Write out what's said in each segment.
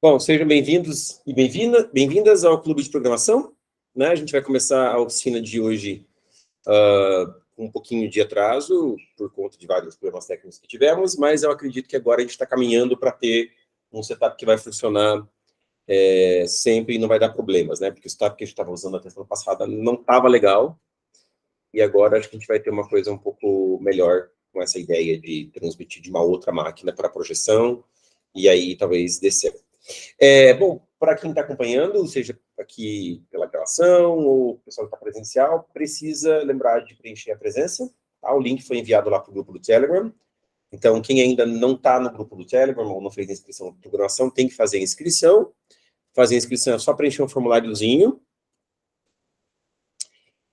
Bom, sejam bem-vindos e bem-vindas ao Clube de Programação, né? A gente vai começar a oficina de hoje com um pouquinho de atraso, por conta de vários problemas técnicos que tivemos, mas eu acredito que agora a gente está caminhando para ter um setup que vai funcionar sempre e não vai dar problemas, né? Porque o setup que a gente estava usando na semana passada não estava legal, e agora acho que a gente vai ter uma coisa um pouco melhor com essa ideia de transmitir de uma outra máquina para a projeção, e aí talvez dê certo. Bom, para quem está acompanhando, seja aqui pela gravação ou o pessoal que está presencial, precisa lembrar de preencher a presença. Tá? O link foi enviado lá para o grupo do Telegram. Então, quem ainda não está no grupo do Telegram ou não fez a inscrição de programação, tem que fazer a inscrição. Fazer a inscrição é só preencher um formuláriozinho.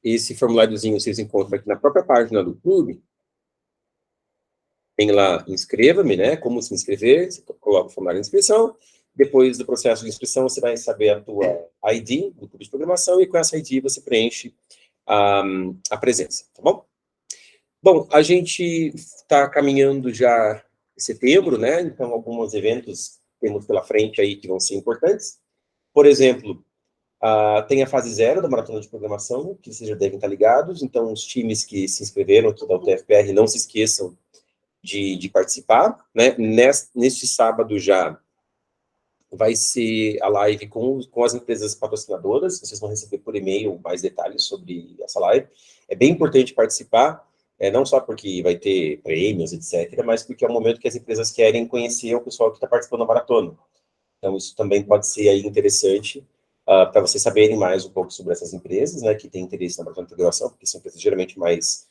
Esse formuláriozinho vocês encontram aqui na própria página do clube. Tem lá, inscreva-me, né? Como se inscrever, você coloca o formulário de inscrição. Depois do processo de inscrição, você vai saber a tua ID do clube de programação e com essa ID você preenche a presença, tá bom? Bom, a gente está caminhando já em setembro, né? Então, alguns eventos temos pela frente aí que vão ser importantes. Por exemplo, tem a fase 0 da Maratona de Programação, que vocês já devem estar ligados. Então, os times que se inscreveram aqui da UTFPR, não se esqueçam de participar, né? Neste sábado já vai ser a live com as empresas patrocinadoras, vocês vão receber por e-mail mais detalhes sobre essa live. É bem importante participar, não só porque vai ter prêmios, etc., mas porque é um momento que as empresas querem conhecer o pessoal que está participando da maratona. Então, isso também pode ser aí interessante para vocês saberem mais um pouco sobre essas empresas, né, que têm interesse na maratona de programação, porque são empresas geralmente mais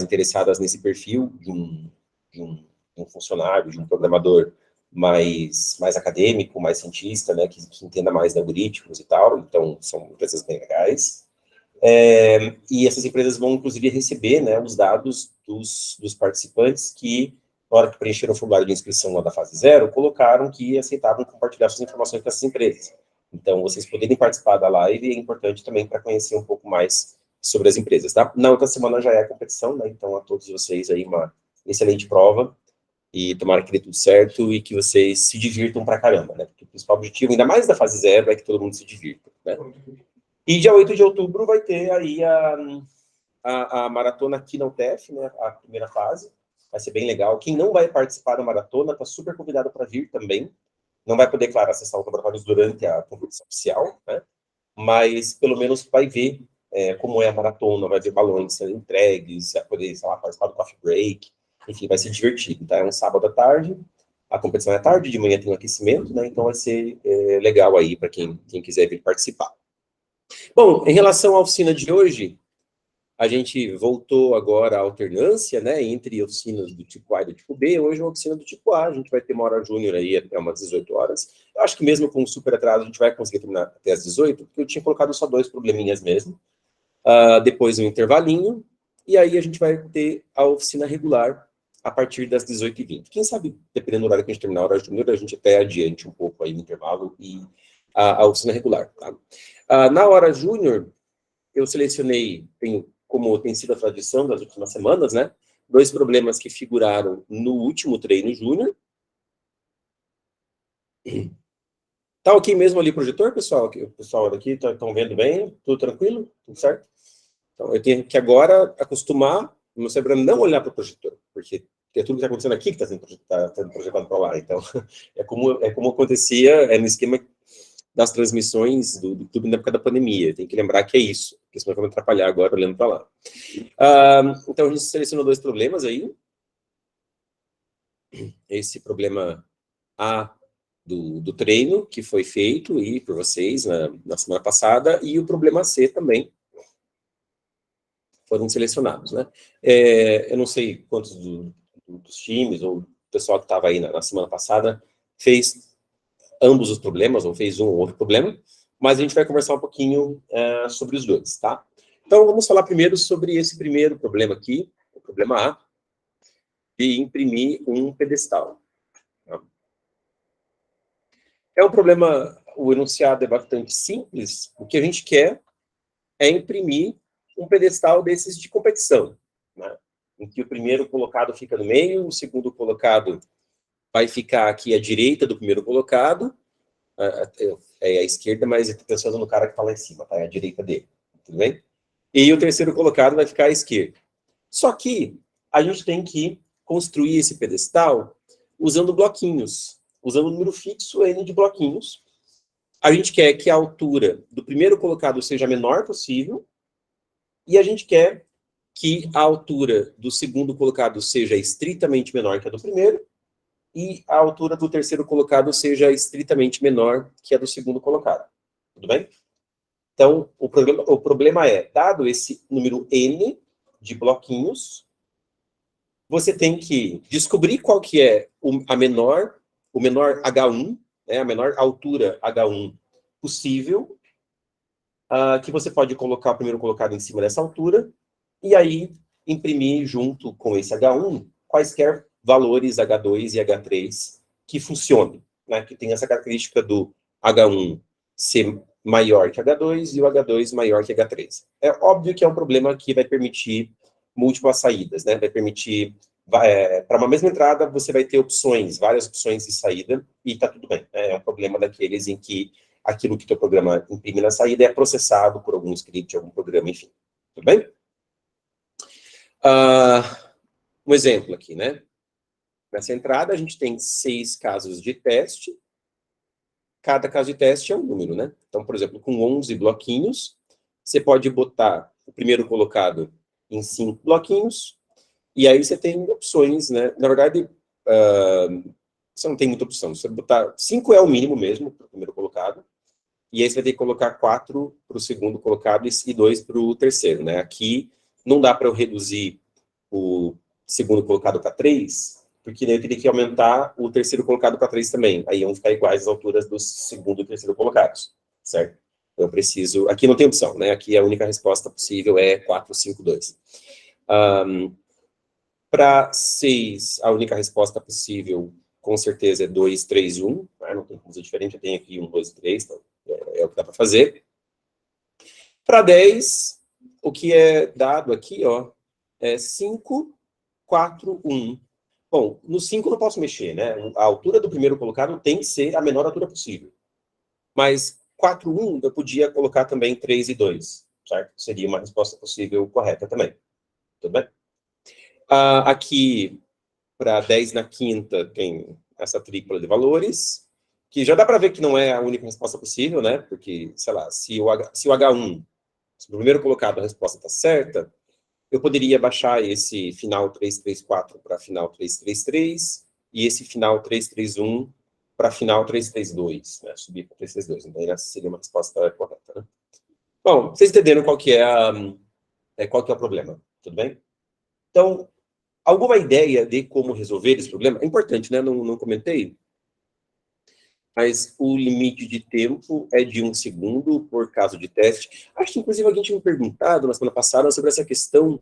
interessadas nesse perfil de um funcionário, de um programador mais acadêmico, mais cientista, né, que entenda mais de algoritmos e tal. Então, são empresas bem legais. E essas empresas vão, inclusive, receber, né, os dados dos participantes que, na hora que preencheram o formulário de inscrição lá da fase 0, colocaram que aceitavam compartilhar suas informações com essas empresas. Então, vocês poderem participar da live é importante também para conhecer um pouco mais sobre as empresas, tá? Na outra semana já é a competição, né? Então, a todos vocês aí uma excelente prova e tomara que dê tudo certo e que vocês se divirtam pra caramba, né? Porque o principal objetivo, ainda mais da fase 0, é que todo mundo se divirta, né? E dia 8 de outubro vai ter aí a maratona aqui na UTF, né? A primeira fase. Vai ser bem legal. Quem não vai participar da maratona está super convidado para vir também. Não vai poder, claro, acessar os laboratórios durante a competição oficial, né? Mas pelo menos vai ver como é a maratona, vai ver balões sendo entregues, vai poder, sei lá, participar do coffee break. Enfim, vai ser divertido, tá? É um sábado à tarde, a competição é à tarde, de manhã tem um aquecimento, né? Então vai ser legal aí para quem quiser vir participar. Bom, em relação à oficina de hoje, a gente voltou agora à alternância, né, entre oficinas do tipo A e do tipo B. Hoje é uma oficina do tipo A, a gente vai ter uma hora júnior aí até umas 18 horas. Eu acho que mesmo com um super atraso a gente vai conseguir terminar até as 18, porque eu tinha colocado só 2 probleminhas mesmo. Depois um intervalinho, e aí a gente vai ter a oficina regular a partir das 18h20. Quem sabe, dependendo do horário que a gente terminar a hora júnior, a gente até adiante um pouco aí no intervalo e a oficina regular, tá? Na hora júnior, eu selecionei, como tem sido a tradição das últimas semanas, né? 2 problemas que figuraram no último treino júnior. Tá ok mesmo ali o projetor, pessoal? O pessoal aqui estão vendo bem? Tudo tranquilo? Tudo certo? Então, eu tenho que agora acostumar o meu cérebro a não olhar para o projetor, porque é tudo que está acontecendo aqui que está sendo projetado para lá. Então, é como acontecia no esquema das transmissões do YouTube na época da pandemia. Tem que lembrar que é isso, porque senão vai me atrapalhar agora olhando para lá. Então, a gente selecionou 2 problemas aí. Esse problema A do treino, que foi feito aí por vocês na semana passada, e o problema C também foram selecionados, né? Eu não sei quantos dos times ou do pessoal que estava aí na semana passada fez ambos os problemas, ou fez um ou outro problema, mas a gente vai conversar um pouquinho sobre os 2, tá? Então, vamos falar primeiro sobre esse primeiro problema aqui, o problema A, de imprimir um pedestal. Tá? É um problema, o enunciado é bastante simples, o que a gente quer é imprimir um pedestal desses de competição, né? Em que o primeiro colocado fica no meio, o segundo colocado vai ficar aqui à direita do primeiro colocado, é a esquerda, mas eu estou pensando no cara que está lá em cima, tá? É a direita dele, tudo bem? E o terceiro colocado vai ficar à esquerda. Só que a gente tem que construir esse pedestal usando bloquinhos, usando o número fixo N de bloquinhos. A gente quer que a altura do primeiro colocado seja a menor possível, e a gente quer que a altura do segundo colocado seja estritamente menor que a do primeiro, e a altura do terceiro colocado seja estritamente menor que a do segundo colocado. Tudo bem? Então, o problema é, dado esse número N de bloquinhos, você tem que descobrir qual que é o menor H1, né, a menor altura H1 possível, que você pode colocar o primeiro colocado em cima dessa altura, e aí imprimir junto com esse H1 quaisquer valores H2 e H3 que funcionem, né, que tem essa característica do H1 ser maior que H2 e o H2 maior que H3. É óbvio que é um problema que vai permitir múltiplas saídas, né? Vai permitir, para uma mesma entrada, você vai ter opções, várias opções de saída, e está tudo bem. É um problema daqueles em que aquilo que o teu programa imprime na saída é processado por algum script, algum programa, enfim. Tudo bem? Um exemplo aqui, né? Nessa entrada, a gente tem 6 casos de teste. Cada caso de teste é um número, né? Então, por exemplo, com 11 bloquinhos, você pode botar o primeiro colocado em 5 bloquinhos, e aí você tem opções, né? Na verdade, você não tem muita opção. Você botar 5 é o mínimo mesmo para o primeiro colocado, e aí você vai ter que colocar 4 para o segundo colocado e 2 para o terceiro, né? Aqui não dá para eu reduzir o segundo colocado para 3, porque daí eu teria que aumentar o terceiro colocado para 3 também. Aí iam ficar iguais as alturas do segundo e terceiro colocados, certo? Então eu preciso... Aqui não tem opção, né? Aqui a única resposta possível é 4, 5, 2. Para 6, a única resposta possível, com certeza, é 2, 3, 1. Não tem como ser diferente, eu tenho aqui 1, 2, 3, então é o que dá para fazer. Para 10, o que é dado aqui, ó, é 5, 4, 1. Bom, no 5 eu não posso mexer, né? A altura do primeiro colocado tem que ser a menor altura possível. Mas 4, 1, eu podia colocar também 3 e 2, certo? Seria uma resposta possível correta também. Tudo bem? Aqui, para 10 na quinta, tem essa tripla de valores, que já dá para ver que não é a única resposta possível, né? Porque, sei lá, se o H1, se o primeiro colocado a resposta está certa, eu poderia baixar esse final 334 para final 333 e esse final 331 para final 332, né? Subir para 332. Então, essa seria uma resposta correta, né? Bom, vocês entenderam qual que é o problema, tudo bem? Então, alguma ideia de como resolver esse problema? É importante, né? Não comentei, mas o limite de tempo é de 1 segundo por caso de teste. Acho que, inclusive, alguém tinha me perguntado na semana passada sobre essa questão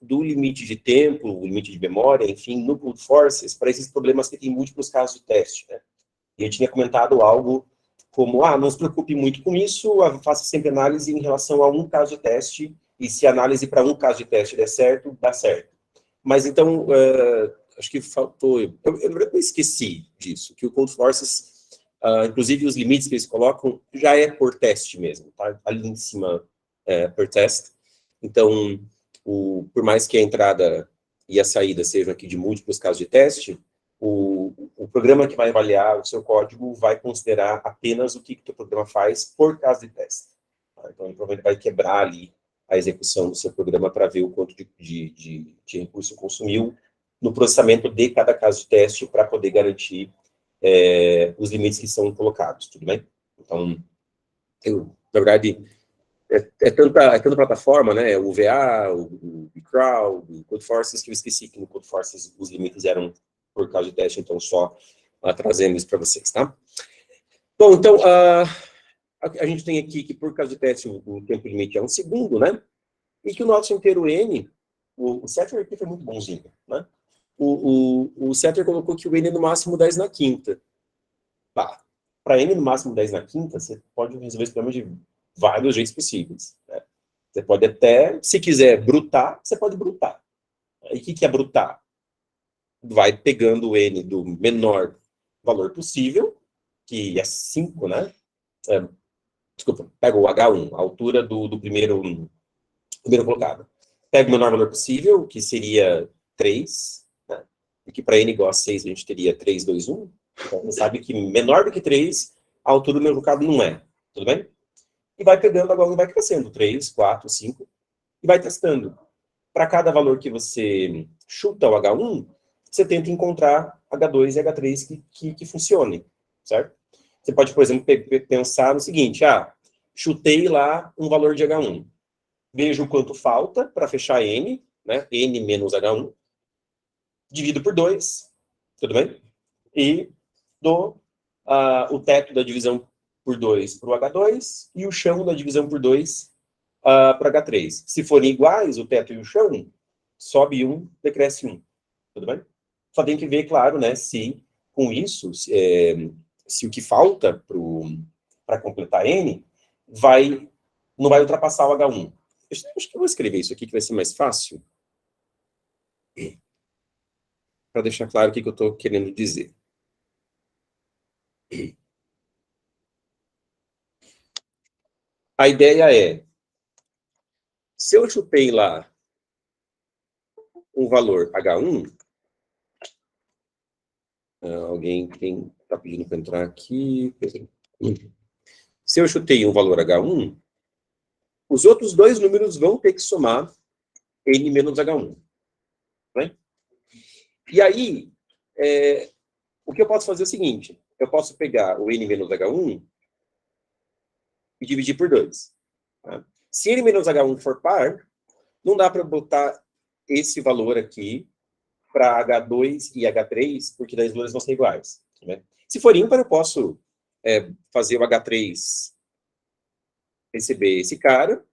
do limite de tempo, o limite de memória, enfim, no brute forces, para esses problemas que têm múltiplos casos de teste, né? E eu tinha comentado algo como, não se preocupe muito com isso, faça sempre análise em relação a um caso de teste, e se a análise para um caso de teste der certo, dá certo. Mas então, acho que faltou... Eu esqueci disso, que o Cold Forces, inclusive os limites que eles colocam, já é por teste mesmo, tá? Ali em cima, per test. Então, por mais que a entrada e a saída sejam aqui de múltiplos casos de teste, o programa que vai avaliar o seu código vai considerar apenas o que o programa faz por caso de teste. Tá? Então, ele provavelmente vai quebrar ali a execução do seu programa para ver o quanto de recurso consumiu no processamento de cada caso de teste para poder garantir os limites que são colocados, tudo bem? Então, na verdade, tanta plataforma, né? O VA, o Bcrawl, o CodeForces, que eu esqueci que no CodeForces os limites eram por causa de teste, então só trazendo isso para vocês, tá? Bom, então, a gente tem aqui que por causa de teste o tempo limite é 1 segundo, né? E que o nosso inteiro N, o Setter aqui foi muito bonzinho, né? O Setter colocou que o N é no máximo 10 na quinta. Tá. Para N no máximo 10 na quinta, você pode resolver esse problema de vários jeitos possíveis, né? Você pode até, se quiser brutar, você pode brutar. E o que é brutar? Vai pegando o N do menor valor possível que é 5, né? Desculpa, pego o H1, a altura do primeiro colocado. Pego o menor valor possível, que seria 3, né? E que para n igual a 6 a gente teria 3, 2, 1. Então, você sabe que menor do que 3, a altura do primeiro colocado não é. Tudo bem? E vai pegando, agora vai crescendo. 3, 4, 5. E vai testando. Para cada valor que você chuta o H1, você tenta encontrar H2 e H3 que funcione, certo? Você pode, por exemplo, pensar no seguinte, chutei lá um valor de H1. Vejo o quanto falta para fechar N, né? N menos H1. Divido por 2, tudo bem? E dou o teto da divisão por 2 para o H2 e o chão da divisão por 2 para o H3. Se forem iguais, o teto e o chão, sobe 1, decresce 1. Tudo bem? Só tem que ver, claro, né, se com isso, se o que falta para completar N não vai ultrapassar o H1. Acho que eu vou escrever isso aqui, que vai ser mais fácil. Para deixar claro o que eu estou querendo dizer. A ideia é, se eu chutei lá um valor H1, alguém está pedindo para entrar aqui. Se eu chutei um valor H1, os outros dois números vão ter que somar N menos H1. Né? E aí, o que eu posso fazer é o seguinte, eu posso pegar o N menos H1 e dividir por 2. Tá? Se N menos H1 for par, não dá para botar esse valor aqui para H2 e H3, porque daí os valores vão ser iguais. Né? Se for ímpar, eu posso fazer o H3 receber esse cara,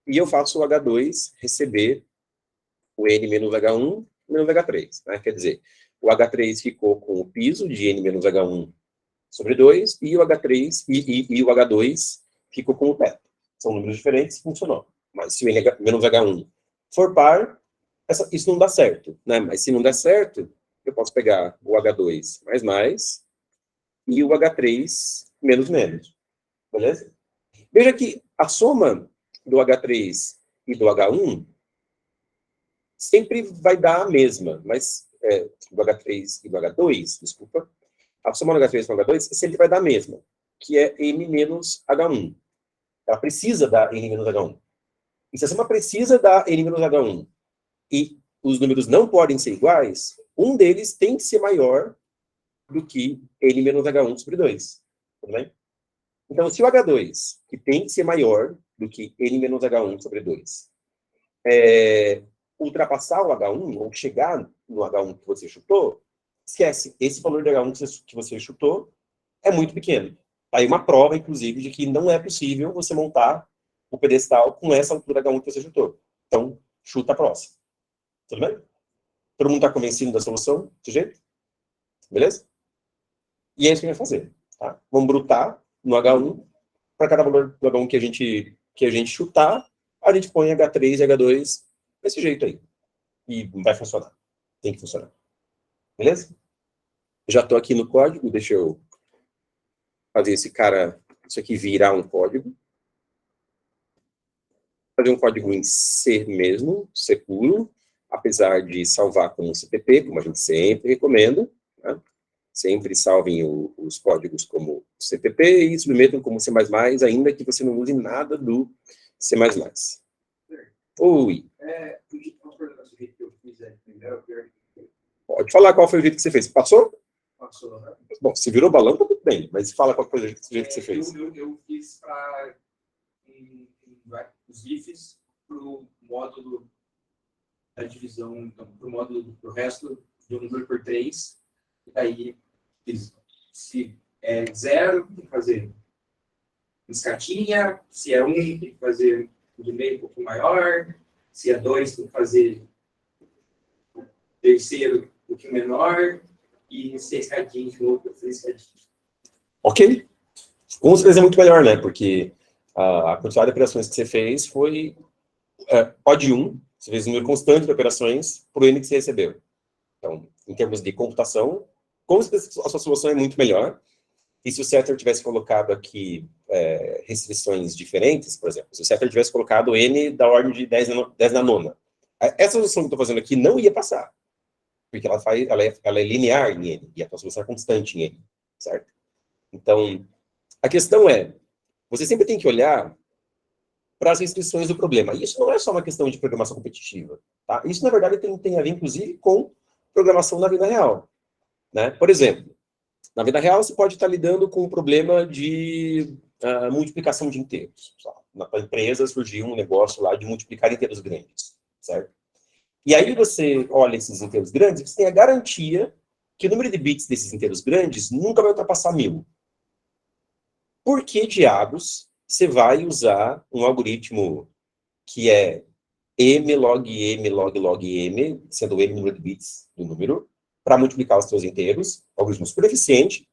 e eu faço o H2 receber o N menos H1 menos H3. Né? Quer dizer, o H3 ficou com o piso de N menos H1 sobre 2, e o H3 e o H2 ficou com o teto. São números diferentes, funcionou. Mas se o N menos H1 for par, isso não dá certo. Né? Mas se não der certo, eu posso pegar o H2 mais, e o H3 menos. Beleza? Veja que a soma do H3 e do H1 sempre vai dar a mesma, mas do H3 e do H2, desculpa, a soma do H3 com o H2 sempre vai dar a mesma, que é N menos H1. Ela precisa dar N menos H1. E se a soma precisa dar N menos H1 e os números não podem ser iguais, um deles tem que ser maior do que N menos H1 sobre 2. Tudo bem? Então, se o H2, que tem que ser maior do que N menos H1 sobre 2, ultrapassar o H1, ou chegar no H1 que você chutou, esquece, esse valor de H1 que você chutou é muito pequeno. Aí uma prova, inclusive, de que não é possível você montar o pedestal com essa altura H1 que você chutou. Então, chuta a próxima. Tudo bem? Todo mundo está convencido da solução desse jeito? Beleza? E é isso que a gente vai fazer. Tá? Vamos brutar no H1. Para cada valor do H1 que a gente chutar, a gente põe H3 e H2 desse jeito aí. E vai funcionar. Tem que funcionar. Beleza? Já estou aqui no código. Deixa eu fazer isso aqui virar um código. Fazer um código em C mesmo, C puro, apesar de salvar como CPP, como a gente sempre recomenda. Tá? Sempre salvem os códigos como CPP e submetam como C++, ainda que você não use nada do C++. Oi. Pode falar qual foi o jeito que você fez. Passou? Passou, né? Bom, se virou balão, tá tudo bem. Mas fala qual foi o jeito que você fez. Eu fiz para os ifs para o módulo da divisão, então, para o módulo do resto do número por 3. Aí, se é 0, tem que fazer escatinha. Se é 1, tem que fazer de meio um pouco maior. Se é 2, tem que fazer o terceiro um pouquinho menor. E se é escadinha de novo, eu fiz escadinha. Ok. Com certeza é muito melhor, né? Porque a quantidade de operações que você fez foi O de 1, você fez um número constante de operações por N que você recebeu. Então, em termos de computação, com certeza a sua solução é muito melhor. E se o setter tivesse colocado aqui restrições diferentes, por exemplo, se o setter tivesse colocado n da ordem de 10 na nona, essa solução que eu estou fazendo aqui não ia passar, porque ela é linear em n, e a solução é constante em n, certo? Então, a questão é, você sempre tem que olhar para as restrições do problema. E isso não é só uma questão de programação competitiva, tá? Isso, na verdade, tem a ver, inclusive, com programação na vida real, né? Por exemplo, na vida real, você pode estar lidando com um problema de multiplicação de inteiros. Na empresa surgiu um negócio lá de multiplicar inteiros grandes, certo? E aí você olha esses inteiros grandes e você tem a garantia que o número de bits desses inteiros grandes nunca vai ultrapassar 1000. Por que diabos você vai usar um algoritmo que é m log m log log m, sendo m número de bits do número, para multiplicar os seus inteiros, algoritmo super eficiente,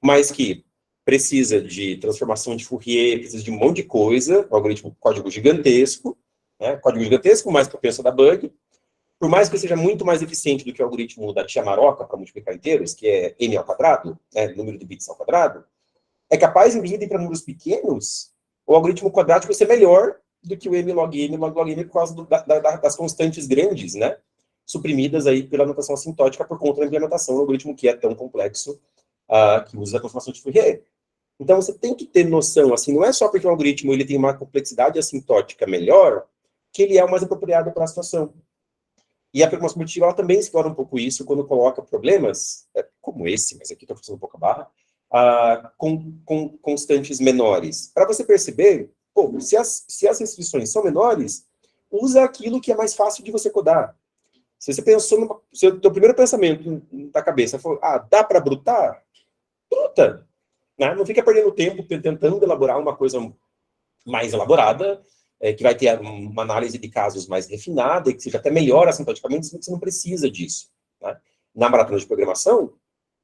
mas que precisa de transformação de Fourier, precisa de um monte de coisa, um algoritmo código gigantesco, né? Código gigantesco, mais propenso a dar bug. Por mais que seja muito mais eficiente do que o algoritmo da tia Maroca para multiplicar inteiros, que é n ao quadrado, né? Número de bits ao quadrado, é capaz, em vez de ir para números pequenos, o algoritmo quadrático vai ser melhor do que o m log m por causa das constantes grandes, né? Suprimidas aí pela notação assintótica por conta da implementação do algoritmo que é tão complexo, que usa a transformação de Fourier. Então, você tem que ter noção, assim, não é só porque o algoritmo ele tem uma complexidade assintótica melhor, que ele é o mais apropriado para a situação. E a programação competitiva, ela também explora um pouco isso quando coloca problemas, como esse, mas aqui estou fazendo um pouco a barra, com constantes menores. Para você perceber, pô, se as restrições são menores, usa aquilo que é mais fácil de você codar. Se você pensou se o teu primeiro pensamento da cabeça for, dá para brutar? Bruta. Né? Não fica perdendo tempo tentando elaborar uma coisa mais elaborada, que vai ter uma análise de casos mais refinada e que seja até melhor assintoticamente, você não precisa disso. Né? Na maratona de programação,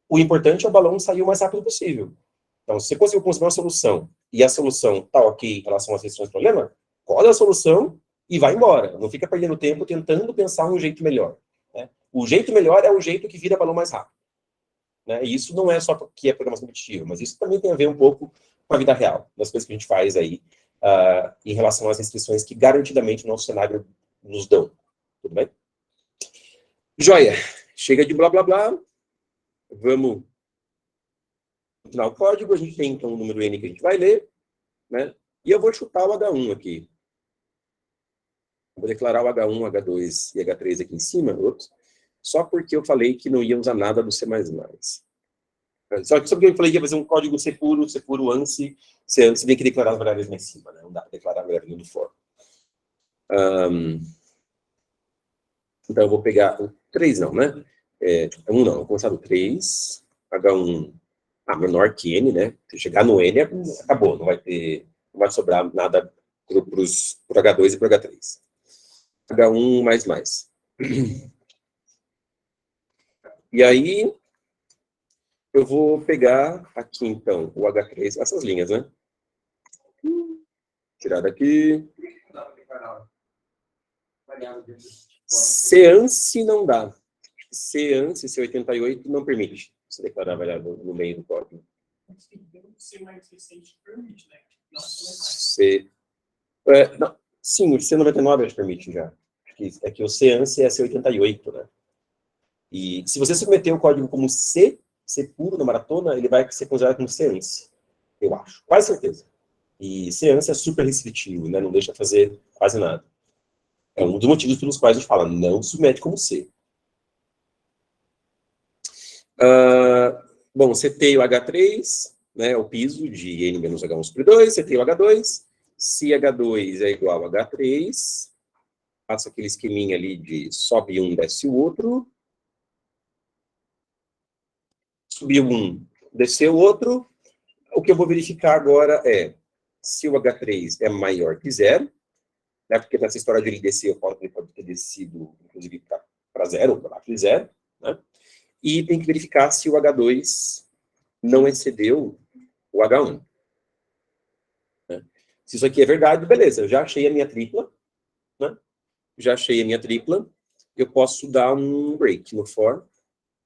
o importante é o balão sair o mais rápido possível. Então, se você conseguiu construir uma solução e a solução está ok em relação às restrições do problema, cola a solução e vai embora. Não fica perdendo tempo tentando pensar um jeito melhor. Né? O jeito melhor é o jeito que vira balão mais rápido. Né? E isso não é só porque é programação competitiva, mas isso também tem a ver um pouco com a vida real, das coisas que a gente faz aí em relação às restrições que garantidamente o nosso cenário nos dão. Tudo bem? Joia. Chega de blá, blá, blá. Vamos continuar o código. A gente tem, então, o número n que a gente vai ler. Né? E eu vou chutar o H1 aqui. Vou declarar o H1, H2 e H3 aqui em cima. Ops. Só porque eu falei que não ia usar nada do C++. Só que eu falei que ia fazer um código C puro, ANSI, você tem que declarar as variáveis lá em cima, né? Não dá para declarar a variável no for. Então, eu vou pegar o 3, não, né? 1 não, vou começar do 3, H1 menor que N, né? Se chegar no N, acabou, não vai sobrar nada pro H2 e pro H3. H1 mais. E aí, eu vou pegar aqui, então, o H3, essas linhas, né? Tirar daqui. CANSI não dá. CANSI, C88, não permite você declarar a variável no meio do código. C mais recente permite, né? Não, sim, o C99 já permite já. É que o CANSI é C88, né? E se você submeter o código como C puro na maratona, ele vai ser considerado como CANSI, eu acho. Quase certeza. E CANSI é super restritivo, né? Não deixa fazer quase nada. É um dos motivos pelos quais a gente fala, não submete como C. Bom, setei o H3, né, o piso de N menos H1 sobre 2, setei o H2, se H2 é igual a H3, faço aquele esqueminha ali de sobe um, desce o outro, subiu um, desceu o outro, o que eu vou verificar agora é se o H3 é maior que 0, né, porque nessa história de ele descer, ele pode ter descido, inclusive, para 0, ou para baixo de 0, né? E tem que verificar se o H2 não excedeu o H1. Né? Se isso aqui é verdade, beleza, eu já achei a minha tripla, né? Já achei a minha tripla, eu posso dar um break no for.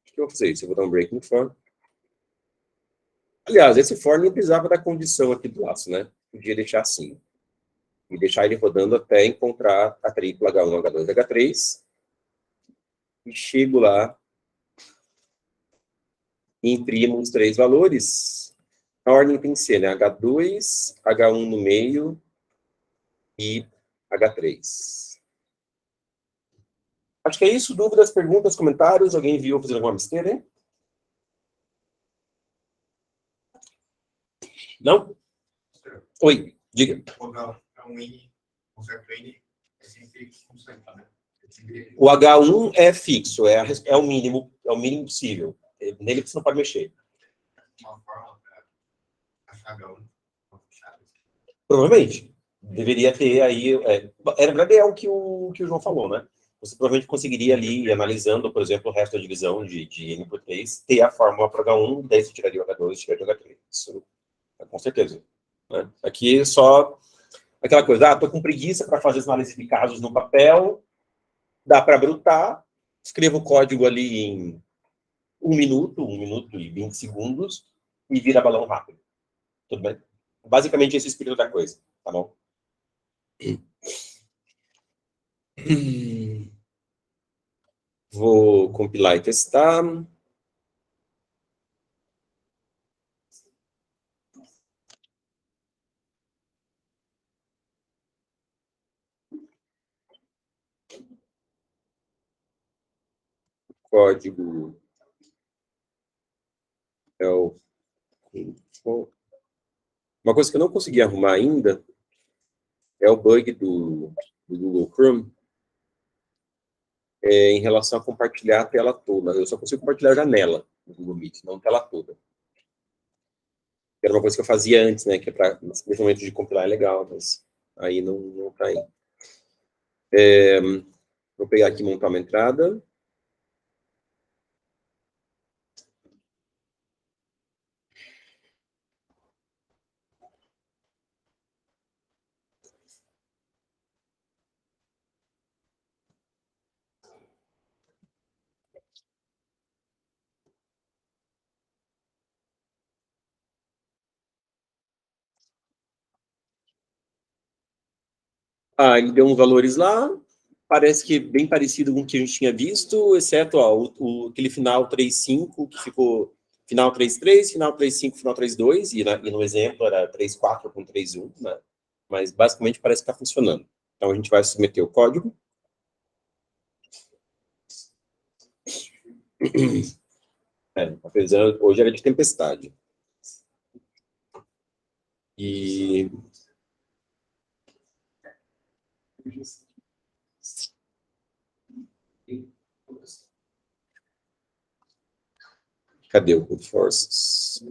Acho que eu vou fazer isso, eu vou dar um break no for. Aliás, esse for nem precisava da condição aqui do laço, né? Podia deixar assim. E deixar ele rodando até encontrar a tripla H1, H2, H3. E chego lá e imprimo os 3 valores. A ordem tem que ser, né? H2, H1 no meio e H3. Acho que é isso. Dúvidas, perguntas, comentários? Alguém viu fazendo alguma besteira, hein? Não? Oi, diga. O H1 é fixo, é o mínimo possível. Nele você não pode mexer. Uma forma para achar H1. Provavelmente. Deveria ter aí... na verdade, é o que o João falou, né? Você provavelmente conseguiria ali, analisando, por exemplo, o resto da divisão de N por 3, ter a fórmula para H1, daí você tiraria o H2 e tiraria o H3. Isso, com certeza. Né? Aqui é só aquela coisa, estou com preguiça para fazer as análises de casos no papel, dá para brutar, escrevo o código ali em 1 minuto e 20 segundos, e vira balão rápido. Tudo bem? Basicamente, esse é o espírito da coisa, tá bom? Vou compilar e testar. Código é o... Uma coisa que eu não consegui arrumar ainda é o bug do Google Chrome em relação a compartilhar a tela toda. Eu só consigo compartilhar a janela do Google Meet, não a tela toda. Era uma coisa que eu fazia antes, né? Que é para, nesse momento de compilar é legal, mas aí não tá aí. Vou pegar aqui e montar uma entrada. Ele deu uns valores lá, parece que bem parecido com o que a gente tinha visto, exceto aquele final 3.5, que ficou final 3.3, final 3.5, final 3.2, e no exemplo era 3.4 com 3.1, né? Mas basicamente parece que está funcionando. Então a gente vai submeter o código. Apesar, hoje era de tempestade. E... Cadê o Code Forces?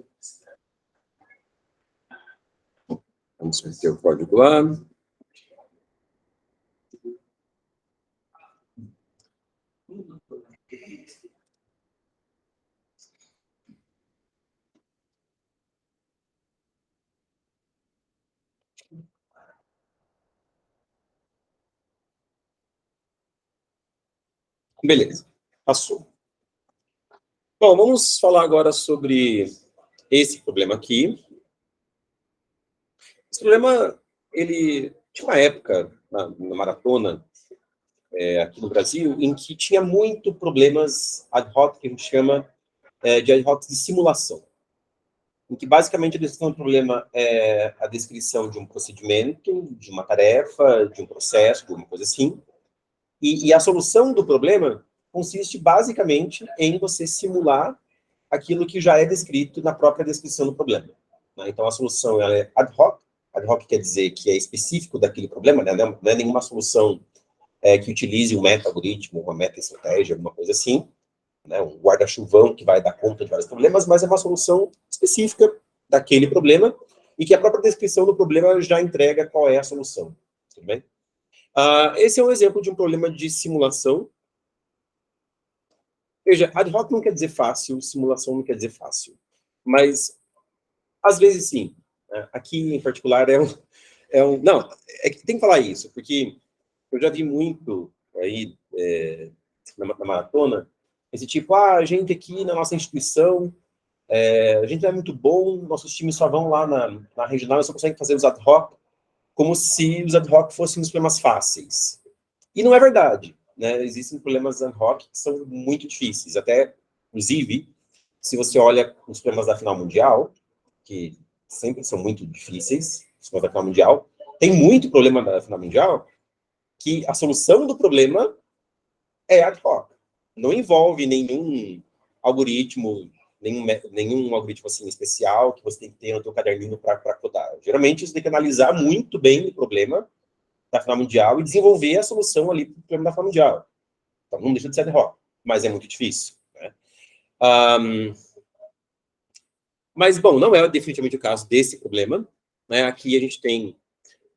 Vamos meter o código lá. Beleza, passou. Bom, vamos falar agora sobre esse problema aqui. Esse problema, ele tinha uma época na maratona, aqui no Brasil, em que tinha muito problemas ad hoc, que a gente chama de ad hoc de simulação. Em que, basicamente, a descrição do problema é a descrição de um procedimento, de uma tarefa, de um processo, de alguma coisa assim. E a solução do problema consiste, basicamente, em você simular aquilo que já é descrito na própria descrição do problema. Né? Então, a solução ela é ad hoc. Ad hoc quer dizer que é específico daquele problema, né? Não é nenhuma solução que utilize um meta-algoritmo, uma meta-estratégia, alguma coisa assim, né? Um guarda-chuvão que vai dar conta de vários problemas, mas é uma solução específica daquele problema e que a própria descrição do problema já entrega qual é a solução. Tudo bem? Esse é um exemplo de um problema de simulação. Veja, ad hoc não quer dizer fácil, simulação não quer dizer fácil. Mas, às vezes, sim. Né? Aqui, em particular, não, é que tem que falar isso, porque eu já vi muito aí na maratona, esse tipo, a gente aqui na nossa instituição a gente não é muito bom, nossos times só vão lá na regional e só conseguem fazer os ad hoc, como se os ad hoc fossem os problemas fáceis. E não é verdade, né? Existem problemas ad hoc que são muito difíceis. Até, inclusive, se você olha os problemas da final mundial, que sempre são muito difíceis, os problemas da final mundial, tem muito problema da final mundial que a solução do problema é ad hoc. Não envolve nenhum algoritmo, nenhum algoritmo assim, especial que você tem que ter no seu caderninho para codar. Geralmente, você tem que analisar muito bem o problema da final mundial e desenvolver a solução ali para o problema da final mundial. Então, não deixa de ser ad hoc, mas é muito difícil. Né? Mas, bom, não é definitivamente o caso desse problema. Né? Aqui a gente tem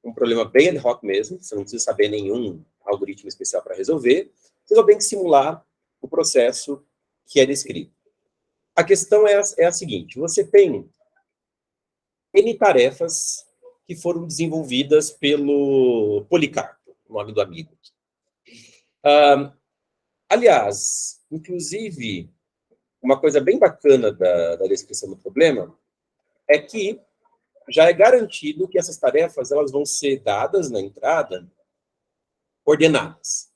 um problema bem ad hoc mesmo, você não precisa saber nenhum algoritmo especial para resolver, você só tem que simular o processo que é descrito. A questão é a seguinte, você tem N tarefas que foram desenvolvidas pelo Policarpo, o nome do amigo. Aliás, inclusive, uma coisa bem bacana da descrição do problema é que já é garantido que essas tarefas elas vão ser dadas na entrada ordenadas.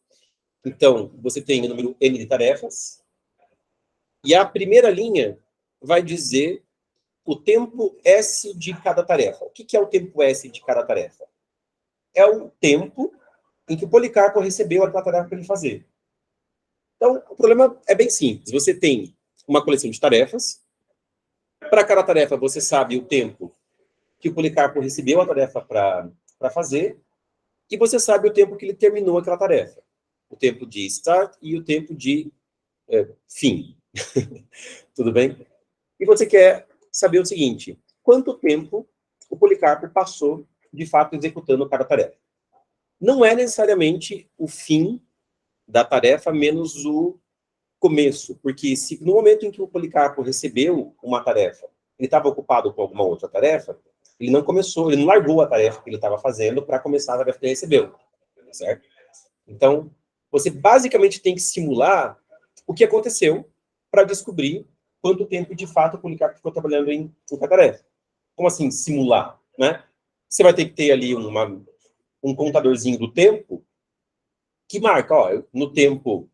Então, você tem o número N de tarefas, e a primeira linha vai dizer o tempo S de cada tarefa. O que é o tempo S de cada tarefa? É o tempo em que o Policarpo recebeu aquela tarefa para ele fazer. Então, o problema é bem simples. Você tem uma coleção de tarefas. Para cada tarefa, você sabe o tempo que o Policarpo recebeu a tarefa para fazer, e você sabe o tempo que ele terminou aquela tarefa. O tempo de start e o tempo de fim. Tudo bem? E você quer saber o seguinte, quanto tempo o Policarpo passou, de fato, executando cada tarefa. Não é necessariamente o fim da tarefa menos o começo, porque se no momento em que o Policarpo recebeu uma tarefa, ele estava ocupado com alguma outra tarefa, ele não começou, ele não largou a tarefa que ele estava fazendo para começar a tarefa que ele recebeu, certo? Então, você basicamente tem que simular o que aconteceu para descobrir quanto tempo, de fato, o Policarpo ficou trabalhando em cada tarefa. Como assim, simular? Né? Você vai ter que ter ali um contadorzinho do tempo que marca, ó, no tempo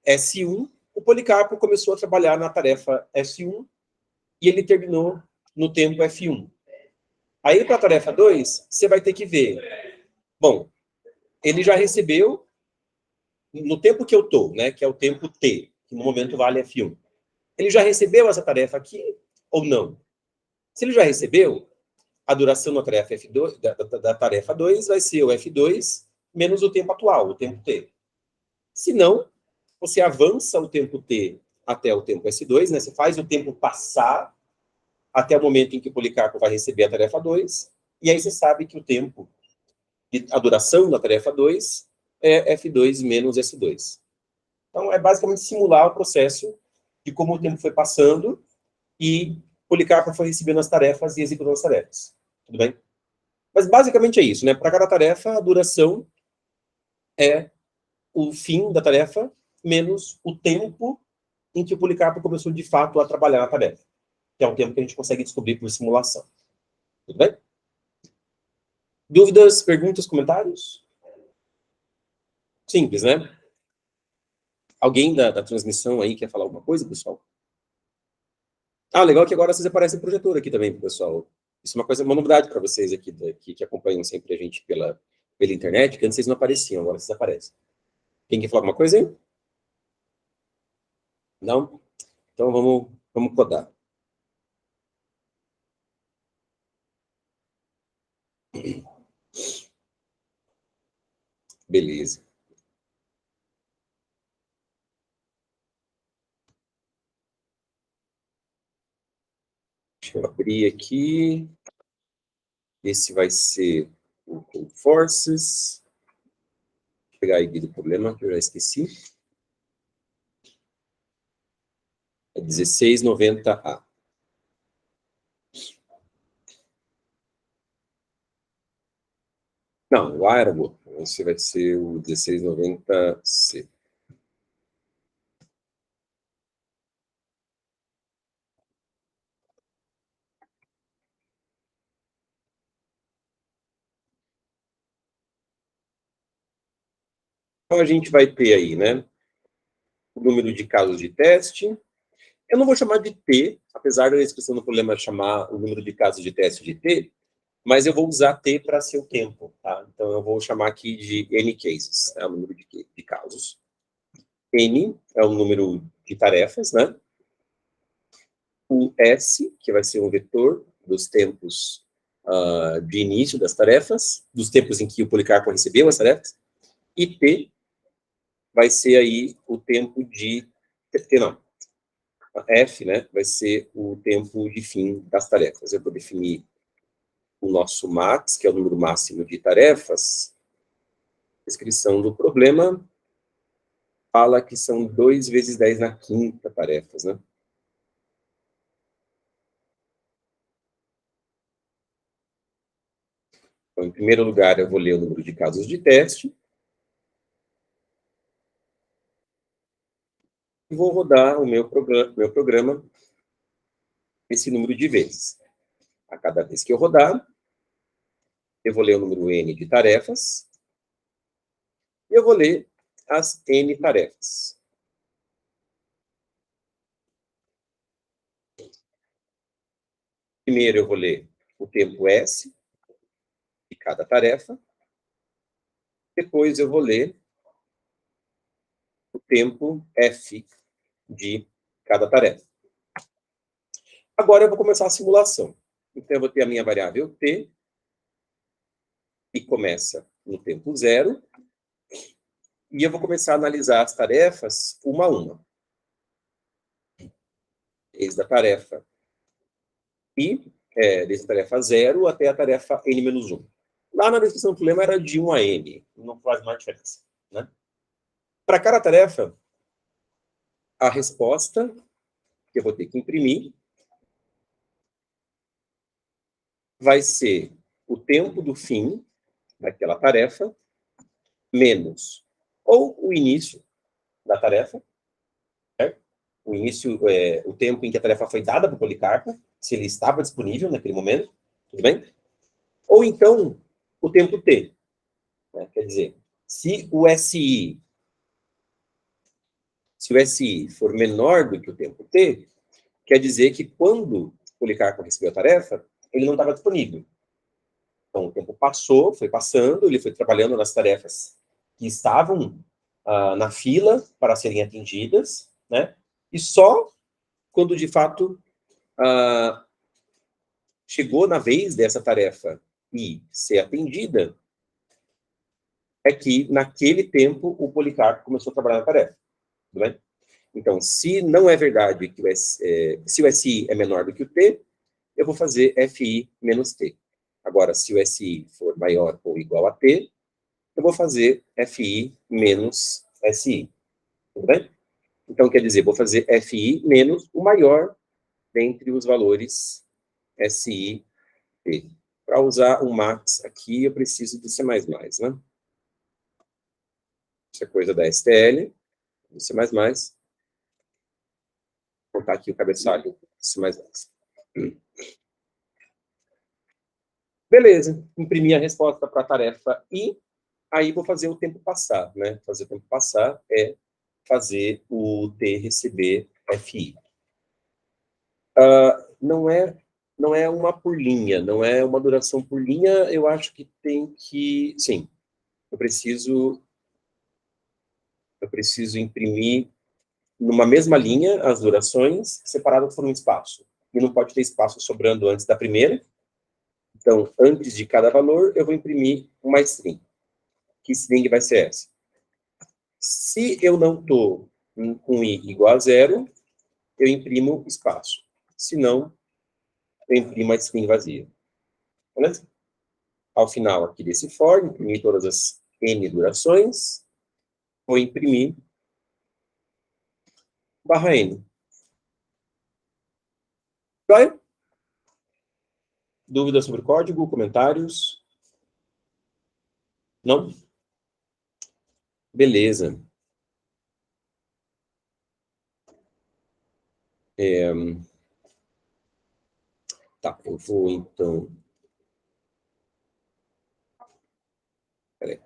S1, o Policarpo começou a trabalhar na tarefa S1 e ele terminou no tempo F1. Aí, para a tarefa 2, você vai ter que ver. Bom, ele já recebeu no tempo que eu estou, né, que é o tempo T, que no momento vale F1. Ele já recebeu essa tarefa aqui ou não? Se ele já recebeu, a duração da tarefa F2, da tarefa 2 vai ser o F2 menos o tempo atual, o tempo T. Se não, você avança o tempo T até o tempo S2, né? Você faz o tempo passar até o momento em que o Policarpo vai receber a tarefa 2, e aí você sabe que o tempo, a duração da tarefa 2 é F2 menos S2. Então, é basicamente simular o processo de como o tempo foi passando e Policarpo foi recebendo as tarefas e executando as tarefas. Tudo bem? Mas basicamente é isso, né? Para cada tarefa, a duração é o fim da tarefa menos o tempo em que o Policarpo começou de fato a trabalhar na tarefa, que é o tempo que a gente consegue descobrir por simulação. Tudo bem? Dúvidas, perguntas, comentários? Simples, né? Alguém da transmissão aí quer falar alguma coisa, pessoal? Ah, legal que agora vocês aparecem projetor aqui também, pessoal. Isso é uma novidade para vocês aqui, que acompanham sempre a gente pela internet, que antes vocês não apareciam, agora vocês aparecem. Quem quer falar alguma coisa aí? Não? Então vamos codar. Beleza. Deixa eu abrir aqui. Esse vai ser o Forces. Vou pegar a ID do problema, que eu já esqueci. É 1690A. Não, o A era bom. Esse vai ser o 1690C. Então, a gente vai ter aí, né, o número de casos de teste. Eu não vou chamar de T, apesar da descrição do problema chamar o número de casos de teste de T, mas eu vou usar T para ser o tempo, tá? Então, eu vou chamar aqui de N cases, é o número de casos. N é o número de tarefas, né? O S, que vai ser um vetor dos tempos de início das tarefas, dos tempos em que o Policarpo recebeu as tarefas, e T vai ser aí o tempo de... Não, F, né, vai ser o tempo de fim das tarefas. Eu vou definir o nosso max, que é o número máximo de tarefas. Descrição do problema fala que são 2 vezes 10 na quinta tarefas, né? Então, em primeiro lugar, eu vou ler o número de casos de teste. E vou rodar o meu programa esse número de vezes. A cada vez que eu rodar, eu vou ler o número N de tarefas. E eu vou ler as N tarefas. Primeiro eu vou ler o tempo S de cada tarefa. Depois eu vou ler o tempo F de cada tarefa. Agora eu vou começar a simulação. Então eu vou ter a minha variável T, que começa no tempo 0, e eu vou começar a analisar as tarefas uma a uma. Desde a tarefa I, desde a tarefa 0 até a tarefa N-1. Lá na descrição do problema era de 1 a N, não faz mais diferença, né? Para cada tarefa, a resposta que eu vou ter que imprimir vai ser o tempo do fim daquela tarefa menos ou o início da tarefa, certo? O início, o tempo em que a tarefa foi dada para o Policarpo, se ele estava disponível naquele momento, tudo bem? Ou então, o tempo T. Né? Quer dizer, se o SI for menor do que o tempo T, quer dizer que quando o Policarpo recebeu a tarefa, ele não estava disponível. Então, o tempo passou, foi passando, ele foi trabalhando nas tarefas que estavam na fila para serem atendidas, né? E só quando, de fato, chegou na vez dessa tarefa e ser atendida, é que, naquele tempo, o Policarpo começou a trabalhar na tarefa. Tudo bem? Então, se não é verdade que se o SI é menor do que o T, eu vou fazer FI menos T. Agora, se o SI for maior ou igual a T, eu vou fazer FI menos SI. Tudo bem? Então, quer dizer, vou fazer FI menos o maior dentre os valores SI e T. Para usar o max aqui, eu preciso do C++, né? Isso é coisa da STL, do C++. Vou botar aqui o cabeçalho do C++. Beleza, imprimi a resposta para a tarefa I, aí vou fazer o tempo passar, né? Fazer o tempo passar é fazer o T receber FI. Não é uma por linha, não é uma duração por linha, eu acho que tem que... Sim, eu preciso imprimir numa mesma linha as durações, separadas por um espaço. E não pode ter espaço sobrando antes da primeira. Então, antes de cada valor, eu vou imprimir uma string. Que string vai ser essa? Se eu não estou com i igual a 0, eu imprimo espaço. Se não, eu imprimo a string vazia. Beleza? Ao final aqui desse for, imprimir todas as n durações, vou imprimir /n. Vai? Dúvidas sobre o código? Comentários? Não? Beleza. Tá, eu vou então... Peraí.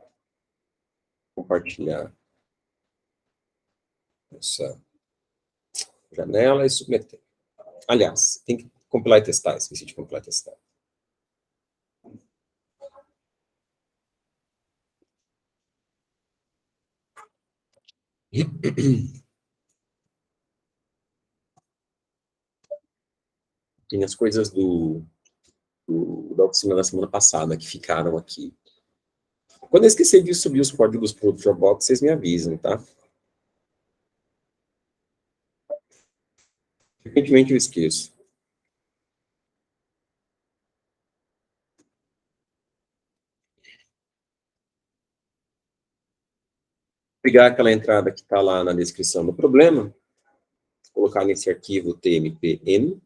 compartilhar essa janela e submeter. Aliás, tem que compilar e testar. Esqueci de compilar e testar. Tem as coisas da oficina da semana passada que ficaram aqui. Quando eu esquecer de subir os códigos para o Dropbox, vocês me avisam, tá? Frequentemente eu esqueço. Pegar aquela entrada que está lá na descrição do problema, colocar nesse arquivo tmpn.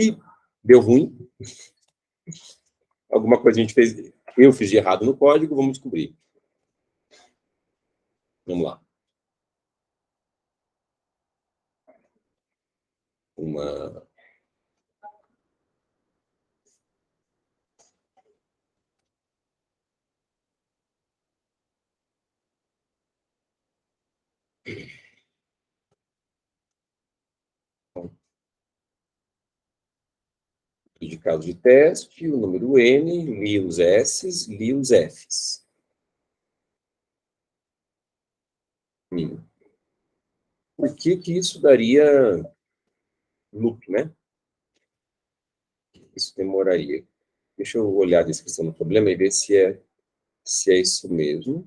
E deu ruim. Alguma coisa a gente fez, eu fiz de errado no código, vamos descobrir. Vamos lá. Uma... de caso de teste, o número N, li os S's, li os F's. Por que que isso daria loop, né? Isso demoraria. Deixa eu olhar a descrição do problema e ver se é isso mesmo.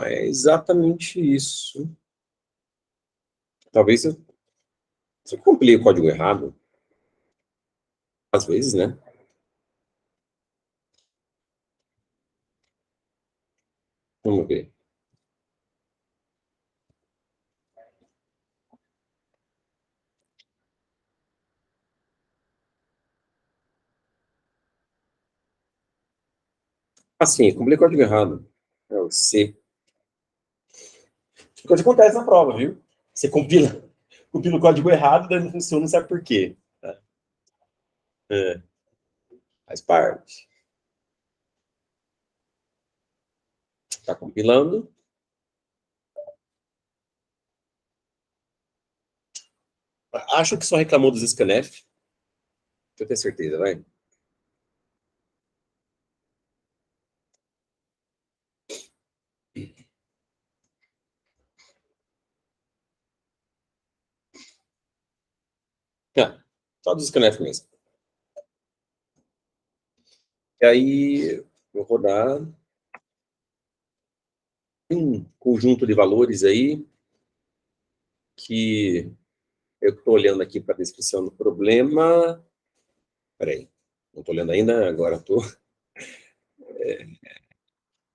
É exatamente isso. Talvez eu compilei o código errado. Às vezes, né? Vamos ver. Assim, compilei o código errado. É o C. Coisa acontece na prova, viu? Você compila o código errado, daí não funciona, não sabe por quê. É, faz parte. Está compilando. Acho que só reclamou dos scanf. Deixa eu ter certeza, vai. Só dos scanf mesmo. E aí, vou rodar um conjunto de valores aí que eu estou olhando aqui para a descrição do problema. Peraí, não estou olhando ainda, agora estou.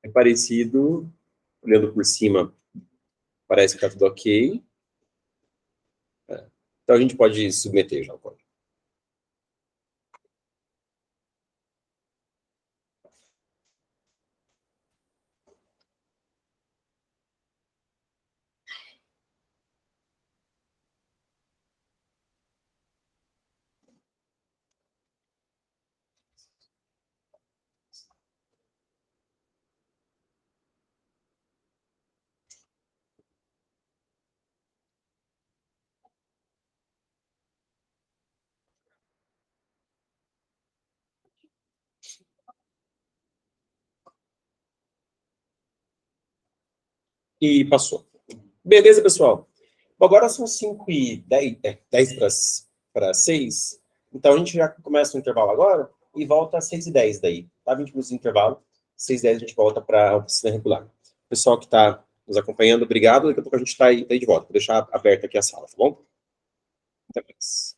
É parecido, olhando por cima, parece que está tudo ok. Então a gente pode submeter já o código. E passou. Beleza, pessoal? Bom, agora são 5h10, 10 para 6. Então a gente já começa o intervalo agora e volta às 6h10 daí. Tá? 20 minutos de intervalo. 6h10 a gente volta para a oficina regular. Pessoal que está nos acompanhando, obrigado. Daqui a pouco a gente está aí de volta. Vou deixar aberta aqui a sala, tá bom? Até mais.